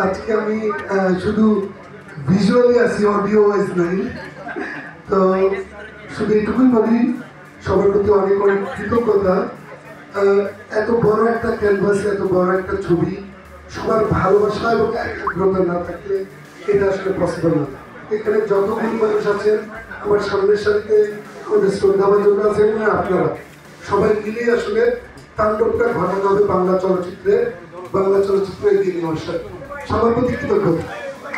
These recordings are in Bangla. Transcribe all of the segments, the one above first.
আজকে আমি শুধু ভিজুয়ালি আছি, অডিও ওয়াইজ নাই। তো শুধু এটুকুই বলি, সবার প্রতি অনেক অনেক কৃতজ্ঞতা। এত বড় একটা ক্যানভাসে এত বড় একটা ছবি সবার ভালোবাসা এবং একাগ্রতা না থাকলে এটা আসলে পসিবল না। এখানে যতগুলি মানুষ আছেন, আমার সামনের সারিতে আমাদের শ্রদ্ধাভাজন আছেন, আপনারা সবাই মিলে আসলে তাণ্ডবটা ঘটানো হবে বাংলা চলচ্চিত্রে এগিয়ে নিয়ে আসার। সবার প্রতি কৃতজ্ঞতা।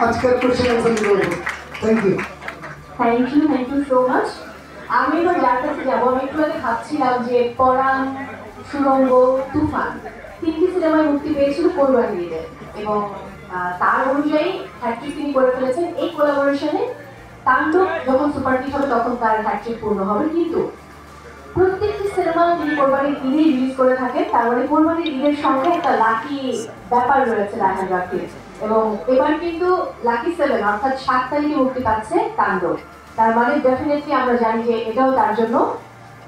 আজকের কোশ্চেন আনসার করবো। Thank you so much. আমি এবার যার কাছে যাবো, আমি একটু আগে ভাবছিলাম যে পরাণ, সুড়ঙ্গ, তুফান তিনটি সিনেমায় মুক্তি পেয়েছিল কোরবানি ঈদে, এবং তার অনুযায়ী হ্যাট্রিক তিনি করে ফেলেছেন। এই কোলাবোরেশনে তাণ্ডব যখন সুপারহিট হবে তখন তার হ্যাট্রিক পূর্ণ হবে। কিন্তু প্রত্যেকটি সিনেমা তিনি কোরবানির ঈদেই রিলিজ করে থাকেন, তার মানে কোরবানির ঈদের সঙ্গে একটা লাকি ব্যাপার রয়েছে রায়হান রাফির। এবং এবার কিন্তু লাকি 7 অর্থাৎ 7 তারিখে মুক্তি পাচ্ছে তাণ্ডব। তার মানে ডেফিনেটলি আমরা জানি যে এটাও তার জন্য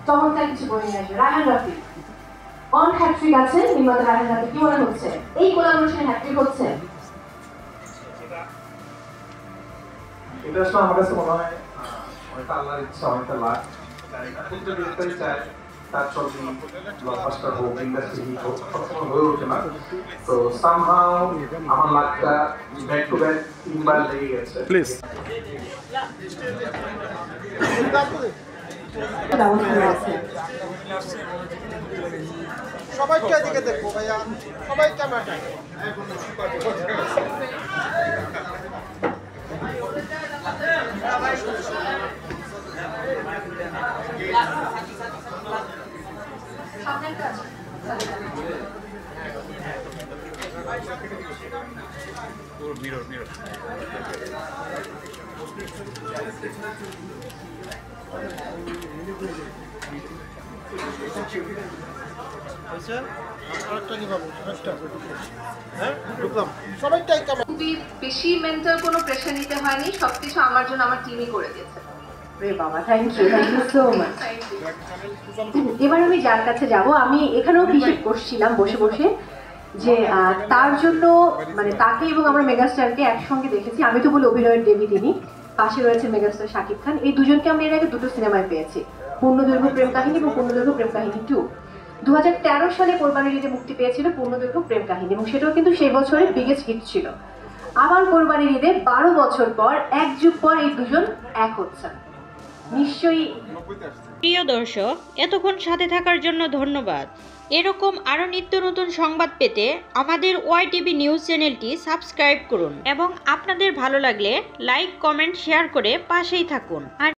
চমৎকার কিছু বয়ে নিয়ে আসবে। রায়হান রাফি অন হ্যাট্রিক আছে, নির্মাতা রায়হান রাফি, কি মনে হচ্ছে এই কোলাবোরেশনে হ্যাট্রিক হচ্ছে? এটা আসলে আমার কাছে মনে হয় অনেকটা আল্লাহর ইচ্ছা, অনেকটা লাক। চায় তার ছবি ব্লকবাস্টার হোক, ইন্ডাস্ট্রি হিট হোক, সবসময় হয়ে ওঠে না। তো সামহাও আমার লাকটা ব্যাক টু ব্যাক 3 বার লেগে গেছে। প্লিজ সবাইকে এদিকে দেখো ভাইয়া, সবাই ক্যামেরাটা খুবই বেশি মেন্টাল কোনো প্রেশার নিতে হয়নি, সবকিছু আমার জন্য আমার টিমই করে দিয়েছে। বাবা থ্যাংক ইউ সো মাচ। এবার আমি যার কাছে যাব, আমি এখানেও হিসেব করছিলাম বসে বসে যে তার জন্য মানে তাকে এবং আমরা মেগাস্টারকে একসঙ্গে দেখেছি। আমি তো বলি অভিনয়ের দেবী তিনি, পাশে রয়েছে মেগাস্টার শাকিব খান। এই দুজনকে আমরা এর আগে দুটো সিনেমায় পেয়েছি, পূর্ণদৈর্ঘ্য প্রেম কাহিনী এবং পূর্ণদৈর্ঘ্য প্রেম কাহিনী 2। 2013 সালে কোরবানির ঈদে মুক্তি পেয়েছিল পূর্ণদৈর্ঘ্য প্রেম কাহিনী, এবং সেটাও কিন্তু সেই বছরের বিগেস্ট হিট ছিল। আবার কোরবানির ঈদে 12 বছর পর, এক যুগ পর এই দুজন এক হচ্ছেন। নিশ্চয়ই। প্রিয় দর্শক, এতক্ষণ সাথে থাকার জন্য ধন্যবাদ। এরকম আরও নিত্য নতুন সংবাদ পেতে আমাদের ওয়াইটিভি নিউজ চ্যানেলটি সাবস্ক্রাইব করুন এবং আপনাদের ভালো লাগলে লাইক, কমেন্ট, শেয়ার করে পাশেই থাকুন। আর